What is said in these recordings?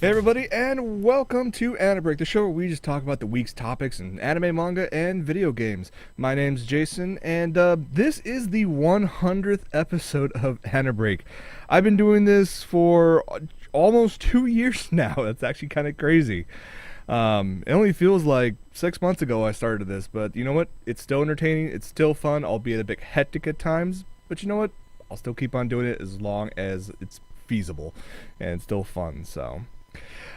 Hey everybody, and welcome to AniBreak, the show where we just talk about the week's topics in anime, manga, and video games. My name's Jason, and this is the 100th episode of AniBreak. I've been doing this for almost 2 years now. That's actually kind of crazy. It only feels like 6 months ago I started this, but you know what? It's still entertaining, it's still fun, albeit a bit hectic at times, but you know what? I'll still keep on doing it as long as it's feasible and still fun, so...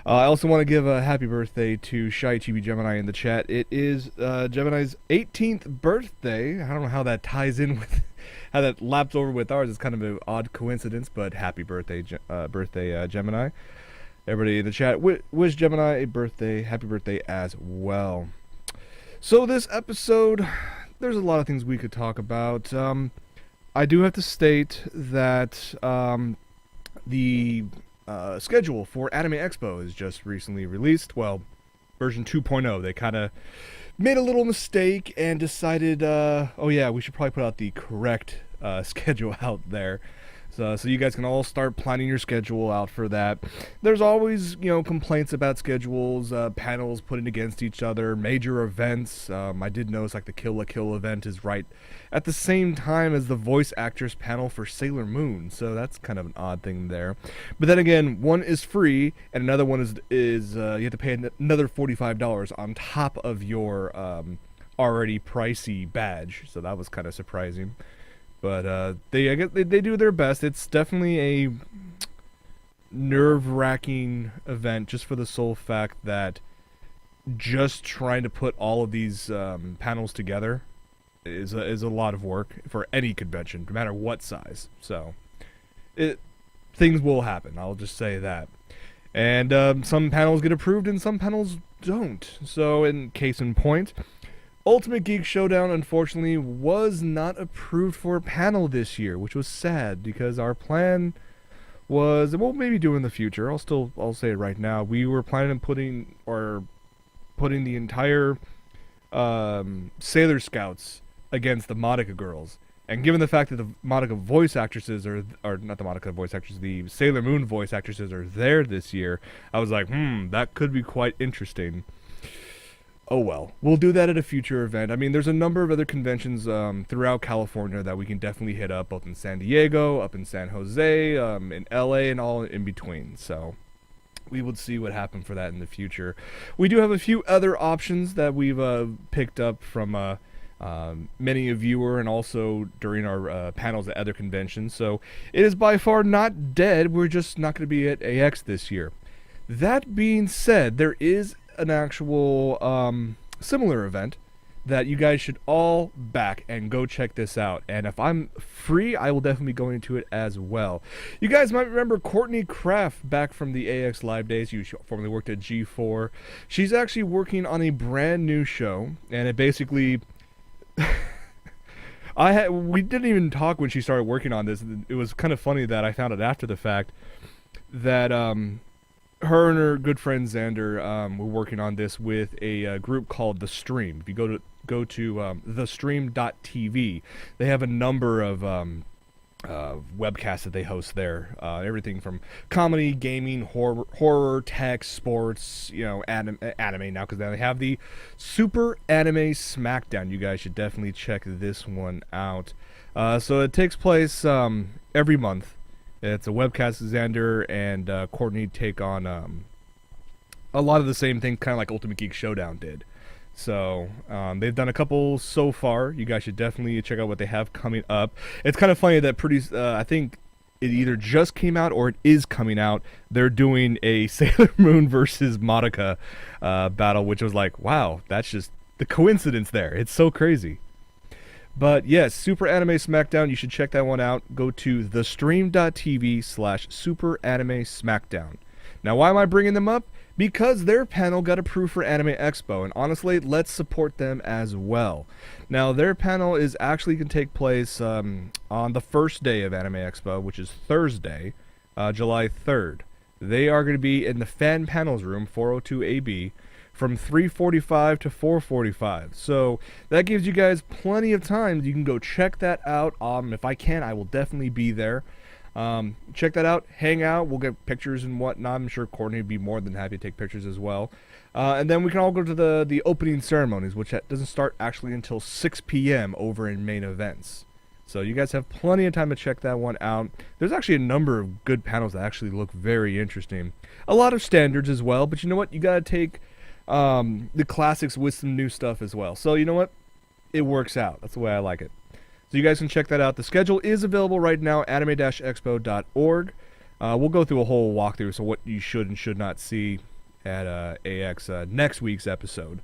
I also want to give a happy birthday to Shy Chibi Gemini in the chat. It is Gemini's 18th birthday. I don't know how that ties in with how that laps over with ours. It's kind of an odd coincidence, but happy birthday, Gemini. Everybody in the chat, wish Gemini a birthday, happy birthday as well. So this episode, there's a lot of things we could talk about. I do have to state that the schedule for Anime Expo is just recently released. Well, version 2.0. They kind of made a little mistake and decided, oh yeah, we should probably put out the correct schedule out there. So you guys can all start planning your schedule out for that. There's always, complaints about schedules, panels putting against each other, major events. I did notice like the Kill la Kill event is right at the same time as the voice actress panel for Sailor Moon. So that's kind of an odd thing there. But then again, one is free and another one is you have to pay another $45 on top of your already pricey badge. So that was kind of surprising. But I guess they do their best. It's definitely a nerve-wracking event just for the sole fact that just trying to put all of these panels together is a lot of work for any convention, no matter what size. So things will happen. I'll just say that. And some panels get approved and some panels don't. So in case in point, Ultimate Geek Showdown, unfortunately, was not approved for a panel this year, which was sad, because our plan was, and we'll maybe do in the future, I'll say it right now, we were planning on putting the entire Sailor Scouts against the Madoka girls. And given the fact that the Madoka voice actresses or not the Madoka voice actresses, the Sailor Moon voice actresses are there this year, I was like, that could be quite interesting. Oh well, we'll do that at a future event. I mean, there's a number of other conventions throughout California that we can definitely hit up, both in San Diego, up in San Jose, in LA, and all in between. So we will see what happens for that in the future. We do have a few other options that we've picked up from many a viewer and also during our panels at other conventions. So it is by far not dead. We're just not going to be at AX this year. That being said, there is an actual similar event that you guys should all back and go check this out. And if I'm free, I will definitely be going to it as well. You guys might remember Courtney Kraft back from the AX Live days. She formerly worked at G4. She's actually working on a brand new show, and it basically we didn't even talk when she started working on this. It was kind of funny that I found it after the fact that her and her good friend Xander were working on this with a group called The Stream. If you go to thestream.tv, they have a number of webcasts that they host there. Everything from comedy, gaming, horror, tech, sports, anime now, because now they have the Super Anime Smackdown. You guys should definitely check this one out. So it takes place every month. It's a webcast. Xander and Courtney take on a lot of the same things, kind of like Ultimate Geek Showdown did. So they've done a couple so far. You guys should definitely check out what they have coming up. It's kind of funny that I think it either just came out or it is coming out. They're doing a Sailor Moon versus Madoka battle, which was like, wow, that's just the coincidence there. It's so crazy. But yes, Super Anime Smackdown, you should check that one out. Go to thestream.tv/Super Anime Smackdown. Now, why am I bringing them up? Because their panel got approved for Anime Expo, and honestly, let's support them as well. Now, their panel is actually going to take place on the first day of Anime Expo, which is Thursday, July 3rd. They are going to be in the Fan Panels Room, 402AB, from 3:45 to 4:45. So that gives you guys plenty of time. You can go check that out. If I can, I will definitely be there. Check that out. Hang out. We'll get pictures and whatnot. I'm sure Courtney would be more than happy to take pictures as well. And then we can all go to the opening ceremonies, which doesn't start actually until 6 p.m. over in main events. So you guys have plenty of time to check that one out. There's actually a number of good panels that actually look very interesting. A lot of standards as well, but you know what? You gotta take the classics with some new stuff as well. So you know what? It works out. That's the way I like it. So you guys can check that out. The schedule is available right now, anime-expo.org. We'll go through a whole walkthrough, so what you should and should not see at AX next week's episode.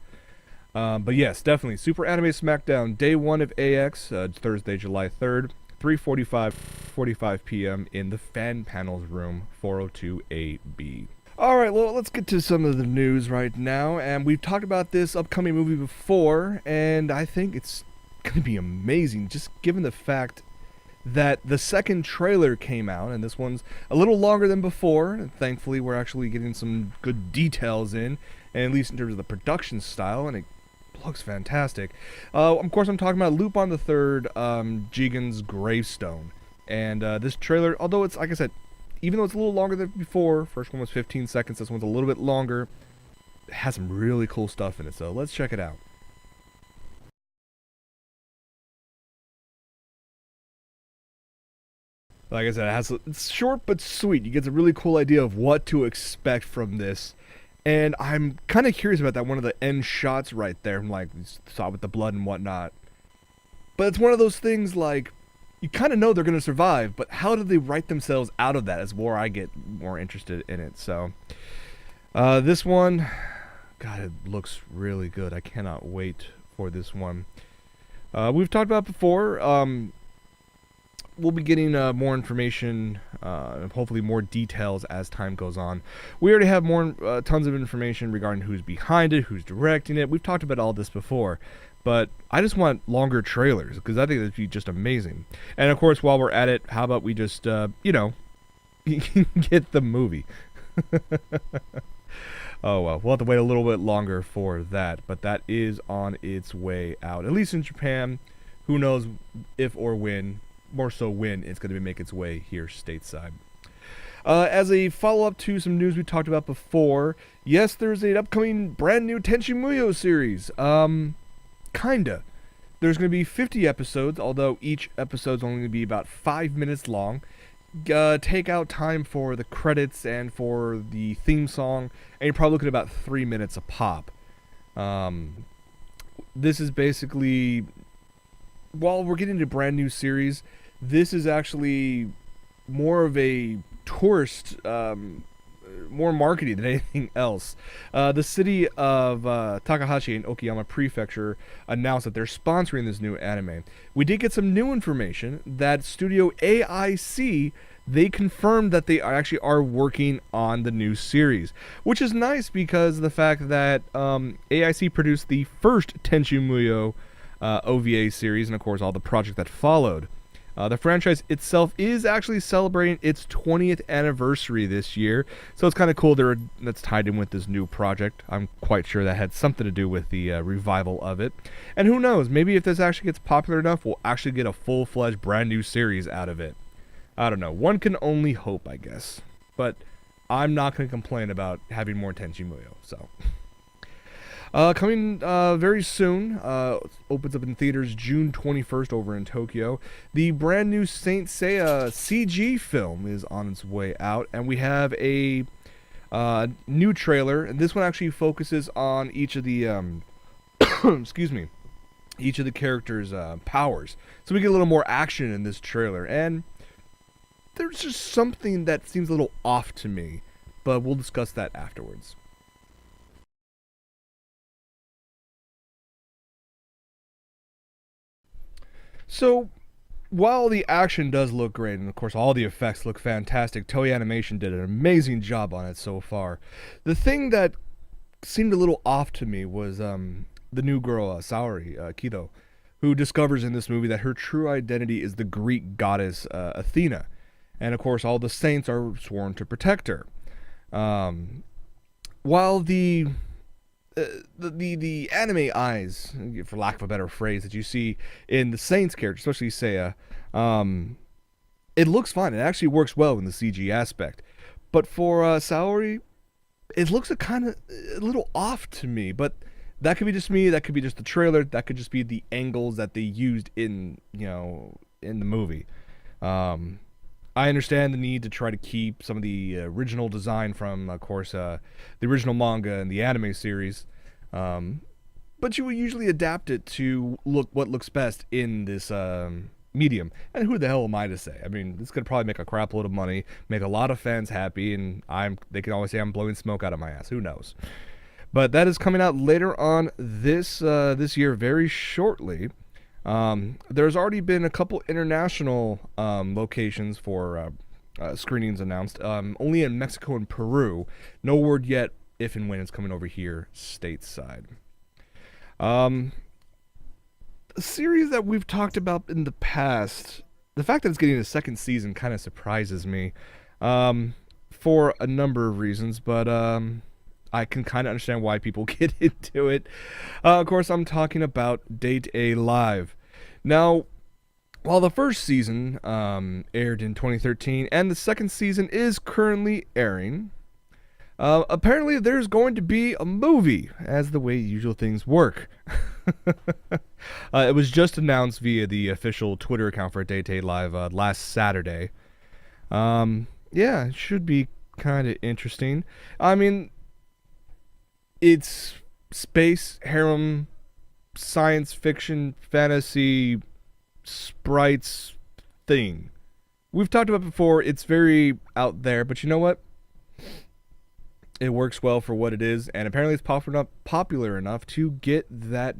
But yes, definitely. Super Anime Smackdown, day 1 of AX, Thursday, July 3rd, 3:45 p.m. in the Fan Panels Room, 402A-B. Alright, well, let's get to some of the news right now. And we've talked about this upcoming movie before, and I think it's going to be amazing, just given the fact that the second trailer came out, and this one's a little longer than before, and thankfully we're actually getting some good details in, and at least in terms of the production style, and it looks fantastic. Of course, I'm talking about Lupin the Third, Jigen's Gravestone. And this trailer, although it's, like I said, even though it's a little longer than before, first one was 15 seconds, this one's a little bit longer, it has some really cool stuff in it, so let's check it out. Like I said, it's short but sweet. You get a really cool idea of what to expect from this. And I'm kind of curious about that one of the end shots right there. Like, you saw with the blood and whatnot. But it's one of those things, like, you kind of know they're going to survive, but how do they write themselves out of that is where I get more interested in it. So, this one, God, it looks really good. I cannot wait for this one. We've talked about it before. We'll be getting more information, hopefully more details as time goes on. We already have tons of information regarding who's behind it, who's directing it. We've talked about all this before, but I just want longer trailers because I think that'd be just amazing. And of course, while we're at it, how about we just, get the movie. Oh well, we'll have to wait a little bit longer for that, but that is on its way out, at least in Japan. Who knows if or when. More so when it's going to make its way here stateside. As a follow-up to some news we talked about before, yes, there's an upcoming brand new Tenchi Muyo series. Kinda. There's going to be 50 episodes, although each episode's only going to be about 5 minutes long. Take out time for the credits and for the theme song, and you're probably looking at about 3 minutes a pop. This is basically, while we're getting into a brand new series, this is actually more of a tourist, more marketing than anything else. The city of Takahashi in Okayama Prefecture announced that they're sponsoring this new anime. We did get some new information that Studio AIC, they confirmed that they actually are working on the new series, which is nice because of the fact that AIC produced the first Tenchi Muyo OVA series, and of course all the project that followed. The franchise itself is actually celebrating its 20th anniversary this year, so it's kind of cool that's tied in with this new project. I'm quite sure that had something to do with the revival of it. And who knows, maybe if this actually gets popular enough, we'll actually get a full-fledged brand new series out of it. I don't know. One can only hope, I guess. But I'm not going to complain about having more Tenchi Muyo, so... Coming very soon, opens up in theaters June 21st over in Tokyo. The brand new Saint Seiya CG film is on its way out, and we have a new trailer, and this one actually focuses on each of the, excuse me, each of the characters' powers. So we get a little more action in this trailer, and there's just something that seems a little off to me, but we'll discuss that afterwards. So, while the action does look great, and of course all the effects look fantastic, Toei Animation did an amazing job on it so far. The thing that seemed a little off to me was the new girl, Saori Kido, who discovers in this movie that her true identity is the Greek goddess Athena. And of course all the saints are sworn to protect her. While the anime eyes, for lack of a better phrase, that you see in the Saints character, especially Seiya, it looks fine. It actually works well in the CG aspect. But for Saori, it looks a little off to me. But that could be just me. That could be just the trailer. That could just be the angles that they used in in the movie. I understand the need to try to keep some of the original design from, of course, the original manga and the anime series. But you will usually adapt it to what looks best in this medium. And who the hell am I to say? I mean, this could probably make a crap load of money, make a lot of fans happy, and they can always say I'm blowing smoke out of my ass. Who knows? But that is coming out later on this year, very shortly. There's already been a couple international locations for screenings announced, only in Mexico and Peru. No word yet if and when it's coming over here stateside. A series that we've talked about in the past, the fact that it's getting a second season kind of surprises me for a number of reasons, but I can kind of understand why people get into it. Of course, I'm talking about AniBreak. Now, while the first season aired in 2013 and the second season is currently airing, apparently there's going to be a movie, as the way usual things work. It was just announced via the official Twitter account for AniBreak last Saturday. Yeah, it should be kind of interesting. I mean, it's space, harem, science fiction, fantasy, sprites thing. We've talked about it before. It's very out there, but you know what? It works well for what it is, and apparently it's popular enough to get that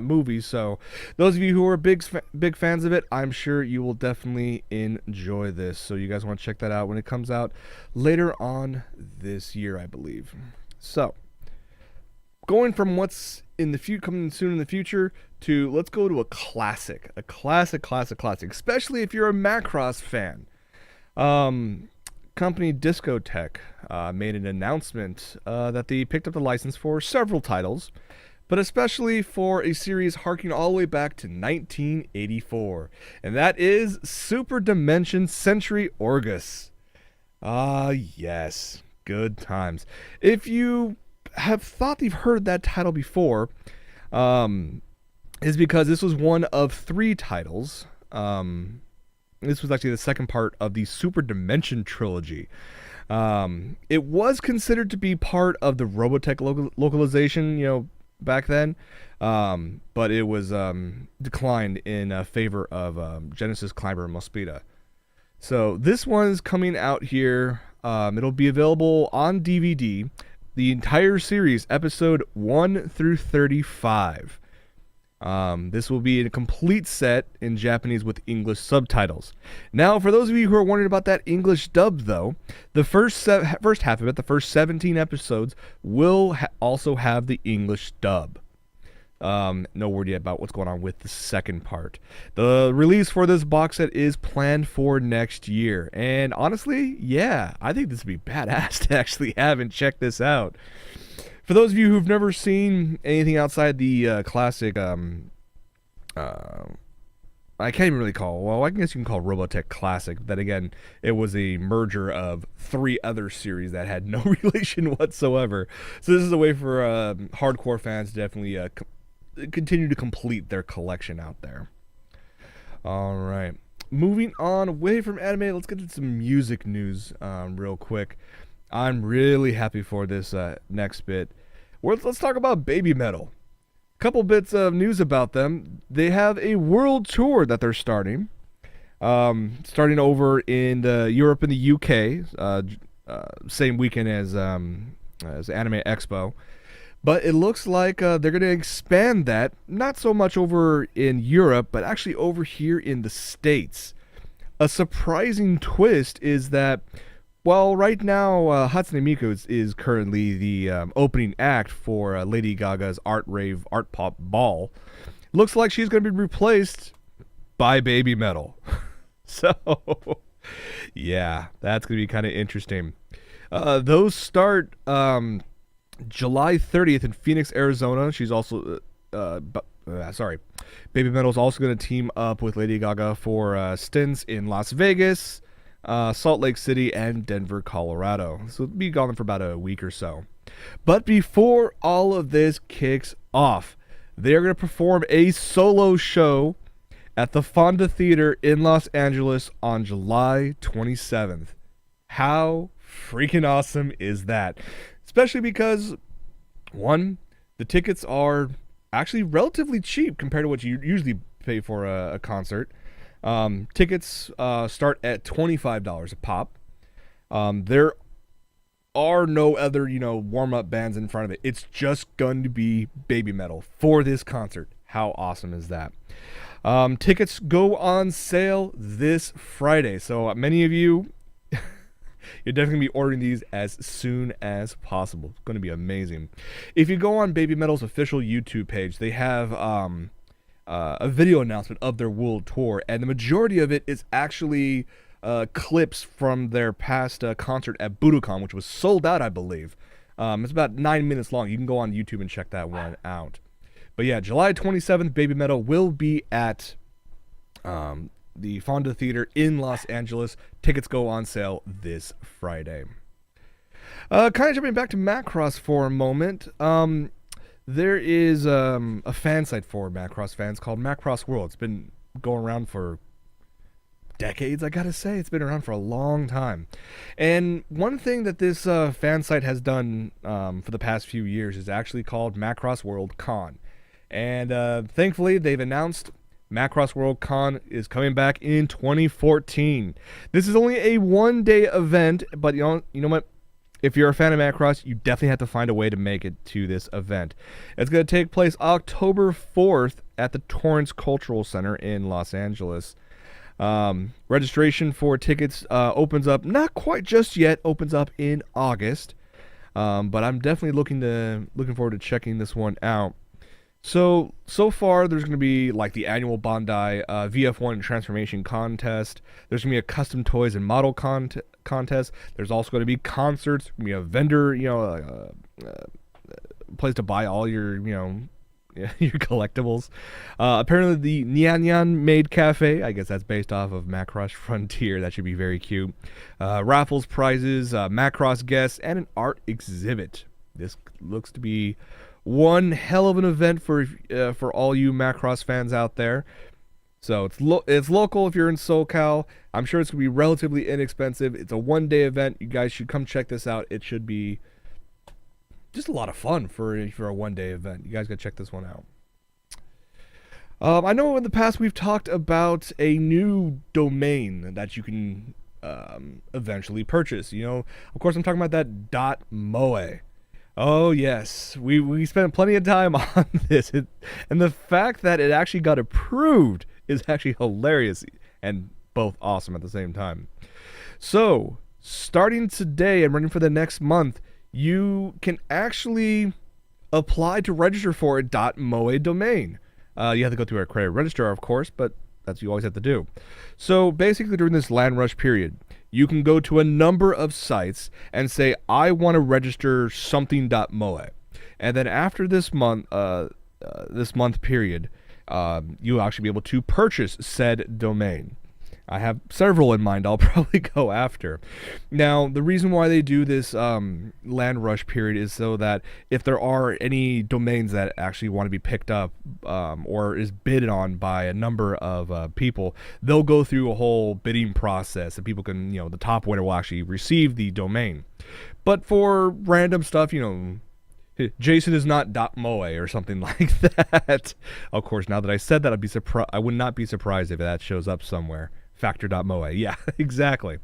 movie. So, those of you who are big fans of it, I'm sure you will definitely enjoy this. So, you guys want to check that out when it comes out later on this year, I believe. So, going from what's coming soon in the future to let's go to a classic, especially if you're a Macross fan. Company Discotech made an announcement that they picked up the license for several titles, but especially for a series harking all the way back to 1984, and that is Super Dimension Century Orgus. Yes, good times. If you have thought you've heard that title before, is because this was one of 3 titles. This was actually the second part of the Super Dimension trilogy. It was considered to be part of the Robotech localization, back then, but it was declined in favor of Genesis Climber Mospeada. So this one is coming out here. It'll be available on DVD. The entire series, episode 1 through 35. This will be a complete set in Japanese with English subtitles. Now, for those of you who are wondering about that English dub, though, the first half of it, the first 17 episodes, will also have the English dub. No word yet about what's going on with the second part. The release for this box set is planned for next year. And honestly, yeah, I think this would be badass to actually have and check this out. For those of you who've never seen anything outside the classic, I can't even really I guess you can call Robotech classic. Then again, it was a merger of 3 other series that had no relation whatsoever. So this is a way for hardcore fans to definitely continue to complete their collection out there. All right, moving on away from anime, let's get into some music news real quick. I'm really happy for this next bit. Let's talk about BabyMetal. Couple bits of news about them. They have a world tour that they're starting over in Europe and the UK, same weekend as Anime Expo. But it looks like they're going to expand that, not so much over in Europe, but actually over here in the States. A surprising twist is that, well, right now, Hatsune Miku is currently the opening act for Lady Gaga's Art Pop Ball. Looks like she's going to be replaced by BabyMetal. So, yeah, that's going to be kind of interesting. Those start July 30th in Phoenix, Arizona. She's also, BabyMetal is also going to team up with Lady Gaga for stints in Las Vegas, Salt Lake City, and Denver, Colorado. So it'll be gone for about a week or so. But before all of this kicks off, they're going to perform a solo show at the Fonda Theater in Los Angeles on July 27th. How freaking awesome is that? Especially because, one, the tickets are actually relatively cheap compared to what you usually pay for a concert. Tickets start at $25 a pop. There are no other, warm-up bands in front of it. It's just going to be BabyMetal for this concert. How awesome is that? Tickets go on sale this Friday. So many of you, you're definitely going to be ordering these as soon as possible. It's going to be amazing. If you go on BabyMetal's official YouTube page, they have a video announcement of their world tour, and the majority of it is actually clips from their past concert at Budokan, which was sold out, I believe. It's about 9 minutes long. You can go on YouTube and check that one out. But yeah, July 27th, BabyMetal will be at the Fonda Theater in Los Angeles. Tickets go on sale this Friday. Kind of jumping back to Macross for a moment. There is a fan site for Macross fans called Macrossworld. It's been going around for decades, I gotta say. It's been around for a long time. And one thing that this fan site has done for the past few years is actually called Macrossworld Con. And thankfully, they've announced Macrossworld Con is coming back in 2014. This is only a one-day event, but you know what? If you're a fan of Macross, you definitely have to find a way to make it to this event. It's going to take place October 4th at the Torrance Cultural Center in Los Angeles. Registration for tickets opens up, not quite just yet, opens up in August. But I'm definitely looking forward to checking this one out. So far, there's going to be like the annual Bandai VF1 transformation contest. There's going to be a custom toys and model contest. There's also going to be concerts. There's going to be a vendor, place to buy all your, your collectibles. Apparently, the Nyan Nyan Maid Cafe, I guess that's based off of Macross Frontier. That should be very cute. Raffles, prizes, Macross guests, and an art exhibit. This looks to be one hell of an event for all you Macross fans out there. So it's local if you're in SoCal. I'm sure it's going to be relatively inexpensive. It's a one-day event. You guys should come check this out. It should be just a lot of fun for a one-day event. You guys got to check this one out. I know in the past we've talked about a new domain that you can eventually purchase. Of course I'm talking about that .moe. Oh yes, we spent plenty of time on this, and the fact that it actually got approved is actually hilarious and both awesome at the same time. So, starting today and running for the next month, you can actually apply to register for a .moe domain. You have to go through a accredited registrar, of course, but that's what you always have to do. So basically, during this land rush period, you can go to a number of sites and say, I want to register something.moe. And then after this month period, you'll actually be able to purchase said domain. I have several in mind I'll probably go after. Now, the reason why they do this land rush period is so that if there are any domains that actually want to be picked up or is bid on by a number of people, they'll go through a whole bidding process, and people can, the top winner will actually receive the domain. But for random stuff, Jason is not .moe or something like that. Of course, now that I said that, I would not be surprised if that shows up somewhere. Factor.moe. Yeah, exactly.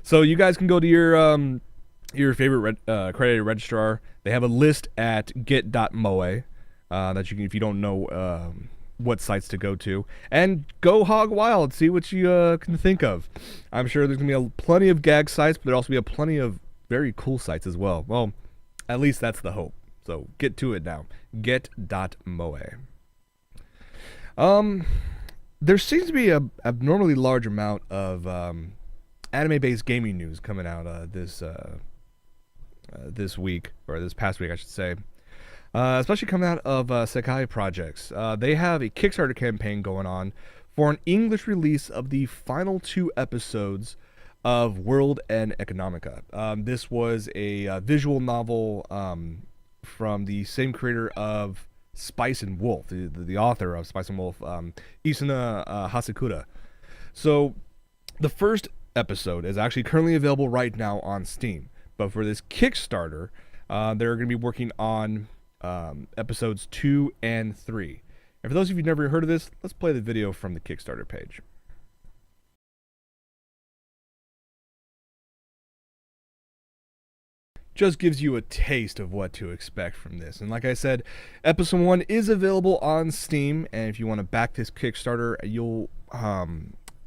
So you guys can go to your favorite accredited registrar. They have a list at get.moe that you can, if you don't know what sites to go to, and go hog wild, see what you can think of. I'm sure there's going to be plenty of gag sites, but there'll also be plenty of very cool sites as well. Well, at least that's the hope. So get to it now. Get.moe. There seems to be a abnormally large amount of anime-based gaming news coming out this week, or this past week, I should say. especially coming out of Sekai Projects. They have a Kickstarter campaign going on for an English release of the final 2 episodes of World and Economica. This was a visual novel from the same creator of Spice and Wolf, the author of Spice and Wolf, Isuna Hasekura. So the first episode is actually currently available right now on Steam. But for this Kickstarter, they're going to be working on episodes 2 and 3. And for those of you who've never heard of this, let's play the video from the Kickstarter page. Just gives you a taste of what to expect from this. And like I said, episode 1 is available on Steam, and if you want to back this Kickstarter, you'll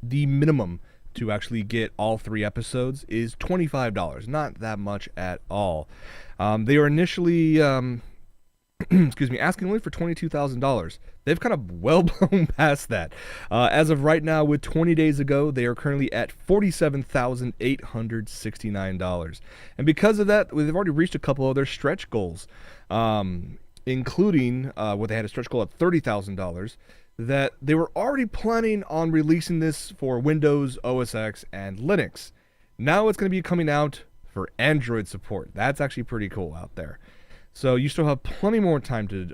the minimum to actually get all 3 episodes is $25. Not that much at all. They were initially excuse me, asking only for $22,000. They've kind of well blown past that. As of right now, with 20 days ago, they are currently at $47,869. And because of that, they've already reached a couple of their stretch goals, including what they had a stretch goal at $30,000, that they were already planning on releasing this for Windows, OS X, and Linux. Now it's going to be coming out for Android support. That's actually pretty cool out there. So you still have plenty more time to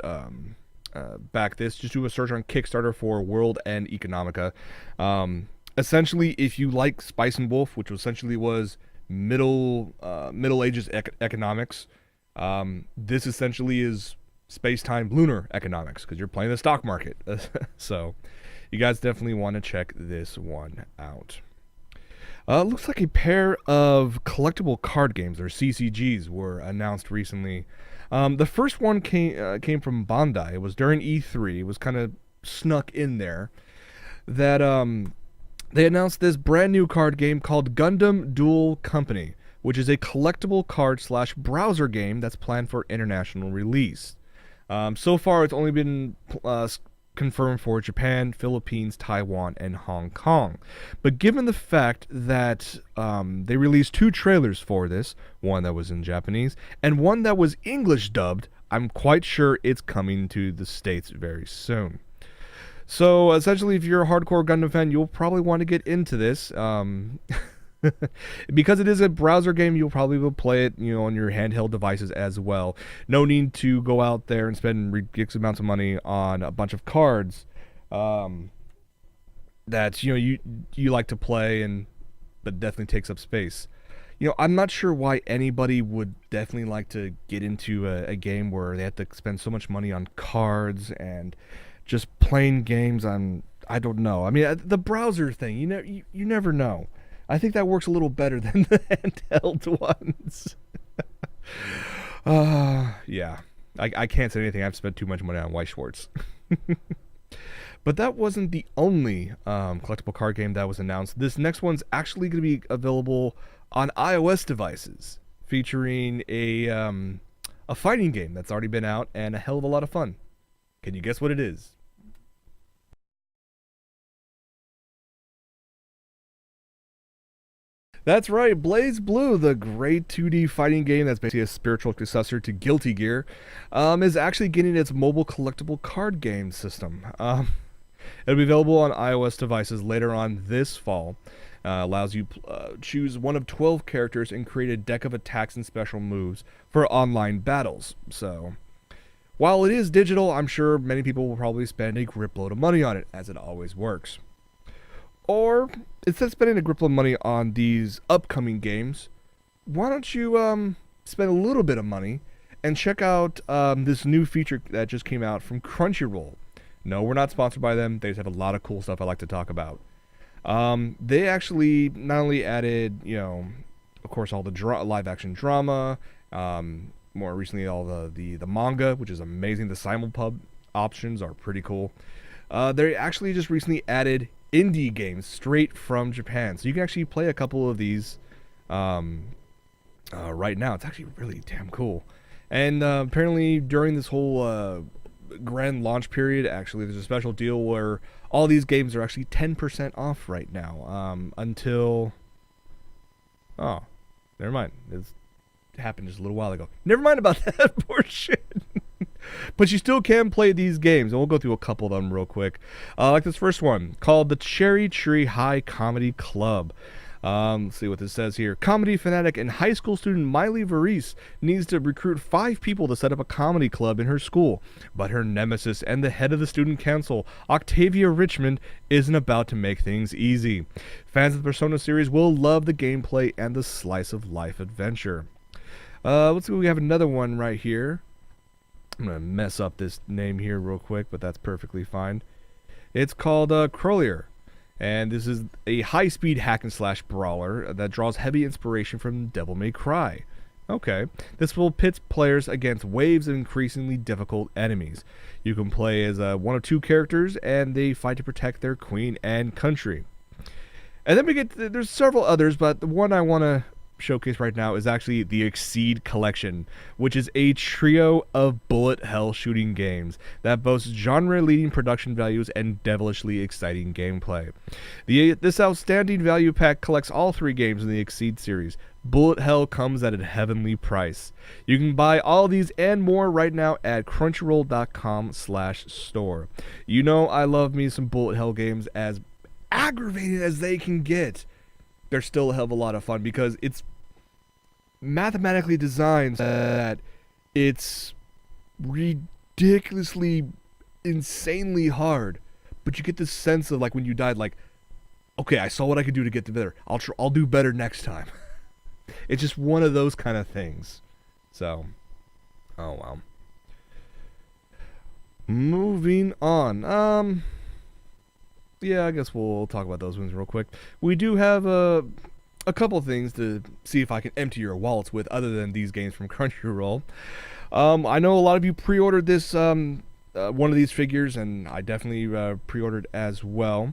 back this. Just do a search on Kickstarter for World and Economica. Essentially, if you like Spice and Wolf, which essentially was Middle Ages economics, this essentially is space-time lunar economics, because you're playing the stock market. So you guys definitely want to check this one out. Looks like a pair of collectible card games, or CCGs, were announced recently. The first one came from Bandai. It was during E3. It was kind of snuck in there. That they announced this brand new card game called Gundam Duel Company, which is a collectible card / browser game that's planned for international release. So far, it's only been confirmed for Japan, Philippines, Taiwan, and Hong Kong. But given the fact that they released 2 trailers for this, one that was in Japanese and one that was English dubbed, I'm quite sure it's coming to the States very soon. So essentially, if you're a hardcore Gundam fan, you'll probably want to get into this. Because it is a browser game, you'll probably will play it, on your handheld devices as well. No need to go out there and spend ridiculous amounts of money on a bunch of cards that you like to play, but definitely takes up space. I'm not sure why anybody would definitely like to get into a game where they have to spend so much money on cards and just playing games on, I don't know. I mean, the browser thing, you never know. I think that works a little better than the handheld ones. Yeah. I can't say anything. I've spent too much money on White Schwartz. But that wasn't the only collectible card game that was announced. This next one's actually going to be available on iOS devices, featuring a fighting game that's already been out and a hell of a lot of fun. Can you guess what it is? That's right, BlazBlue, the great 2D fighting game that's basically a spiritual successor to Guilty Gear, is actually getting its mobile collectible card game system. It'll be available on iOS devices later on this fall. Allows you choose one of 12 characters and create a deck of attacks and special moves for online battles. So, while it is digital, I'm sure many people will probably spend a gripload of money on it, as it always works. Or, instead of spending a gripload of money on these upcoming games, why don't you spend a little bit of money and check out this new feature that just came out from Crunchyroll. No, we're not sponsored by them. They just have a lot of cool stuff I like to talk about. They actually not only added, of course, all the live-action drama, more recently all the manga, which is amazing. The simulpub options are pretty cool. They actually just recently added indie games straight from Japan, so you can actually play a couple of these right now. It's actually really damn cool. And apparently during this whole grand launch period, actually there's a special deal where all these games are actually 10% off right now, until never mind, it happened just a little while ago. Never mind about that portion. But you still can play these games, and we'll go through a couple of them real quick. Like this first one, called the Cherry Tree High Comedy Club. Let's see what this says here. Comedy fanatic and high school student Miley Varese needs to recruit 5 people to set up a comedy club in her school. But her nemesis and the head of the student council, Octavia Richmond, isn't about to make things easy. Fans of the Persona series will love the gameplay and the slice of life adventure. Let's see, we have another one right here. I'm going to mess up this name here real quick, but that's perfectly fine. It's called Crolier. And this is a high-speed hack-and-slash brawler that draws heavy inspiration from Devil May Cry. Okay. This will pit players against waves of increasingly difficult enemies. You can play as one of 2 characters, and they fight to protect their queen and country. And then we get, there's several others, but the one I want to showcase right now is actually the Exceed Collection, which is a trio of bullet hell shooting games that boasts genre-leading production values and devilishly exciting gameplay. This outstanding value pack collects all 3 games in the Exceed series. Bullet hell comes at a heavenly price. You can buy all these and more right now at crunchyroll.com/store. You know I love me some bullet hell games, as aggravating as they can get. They're still a hell of a lot of fun because it's mathematically designed that it's ridiculously, insanely hard. But you get this sense of, like, when you died, like, okay, I saw what I could do to get to better. I'll do better next time. It's just one of those kind of things. So, oh well. Moving on. Yeah, I guess we'll talk about those ones real quick. We do have a couple things to see if I can empty your wallets with, other than these games from Crunchyroll. I know a lot of you pre-ordered this one of these figures, and I definitely pre-ordered as well.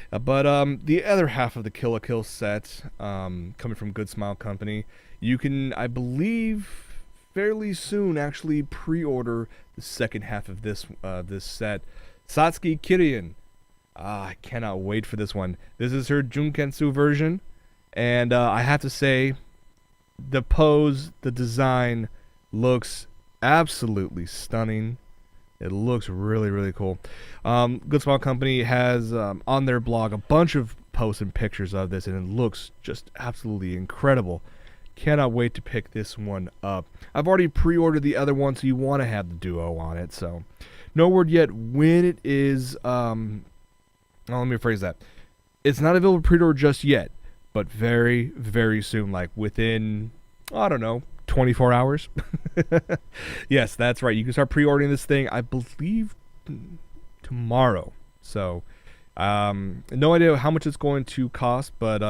But the other half of the Kill la Kill set, coming from Good Smile Company, you can, I believe, fairly soon actually pre-order the second half of this set. Satsuki Kirien. I cannot wait for this one. This is her Junketsu version, and I have to say, the pose, the design looks absolutely stunning. It looks really, really cool. Good Smile Company has on their blog a bunch of posts and pictures of this, and it looks just absolutely incredible. Cannot wait to pick this one up. I've already pre-ordered the other one, so you want to have the duo on it. So, no word yet when it is. Let me rephrase that. It's not available for pre-order just yet, but very, very soon, like within, I don't know, 24 hours. Yes, that's right. You can start pre-ordering this thing, I believe, tomorrow. So, no idea how much it's going to cost, but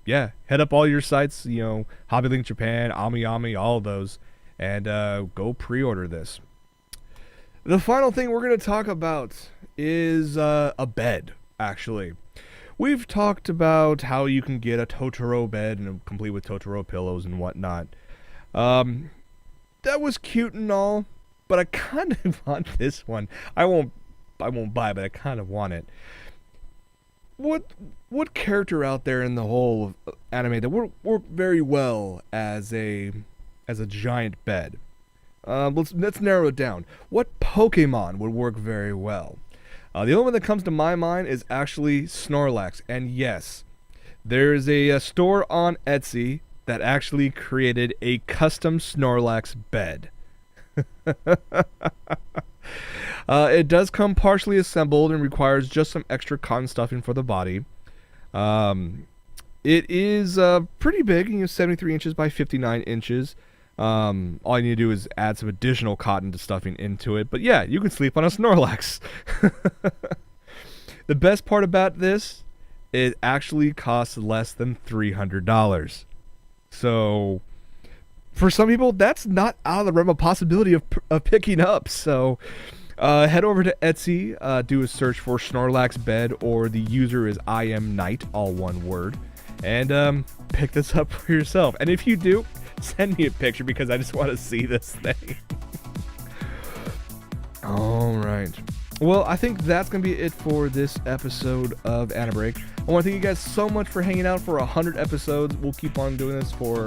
yeah, head up all your sites, you know, HobbyLink Japan, AmiAmi, all of those, and go pre-order this. The final thing we're going to talk about is a bed, actually. We've talked about how you can get a Totoro bed and complete with Totoro pillows and whatnot. That was cute and all, but I kind of want this one. I won't buy it, but I kind of want it. What character out there in the whole anime that would work very well as a giant bed? Let's narrow it down. What Pokemon would work very well? The only one that comes to my mind is actually Snorlax. And yes, there is a store on Etsy that actually created a custom Snorlax bed. It does come partially assembled and requires just some extra cotton stuffing for the body. It is pretty big, 73 inches by 59 inches. All you need to do is add some additional cotton to stuffing into it. But yeah, you can sleep on a Snorlax. The best part about this, it actually costs less than $300. So, for some people, that's not out of the realm of possibility of picking up. So, head over to Etsy, do a search for Snorlax bed, or the user is IamKnight, all one word, and pick this up for yourself. And if you do, send me a picture because I just want to see this thing. Alright. Well, I think that's going to be it for this episode of AniBreak. I want to thank you guys so much for hanging out for 100 episodes. We'll keep on doing this for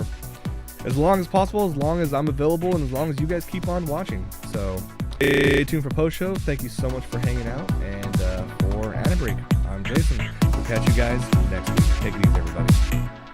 as long as possible, as long as I'm available, and as long as you guys keep on watching. So, Stay tuned for post show. Thank you so much for hanging out. And for AniBreak, I'm Jason. We'll catch you guys next week. Take it easy, everybody.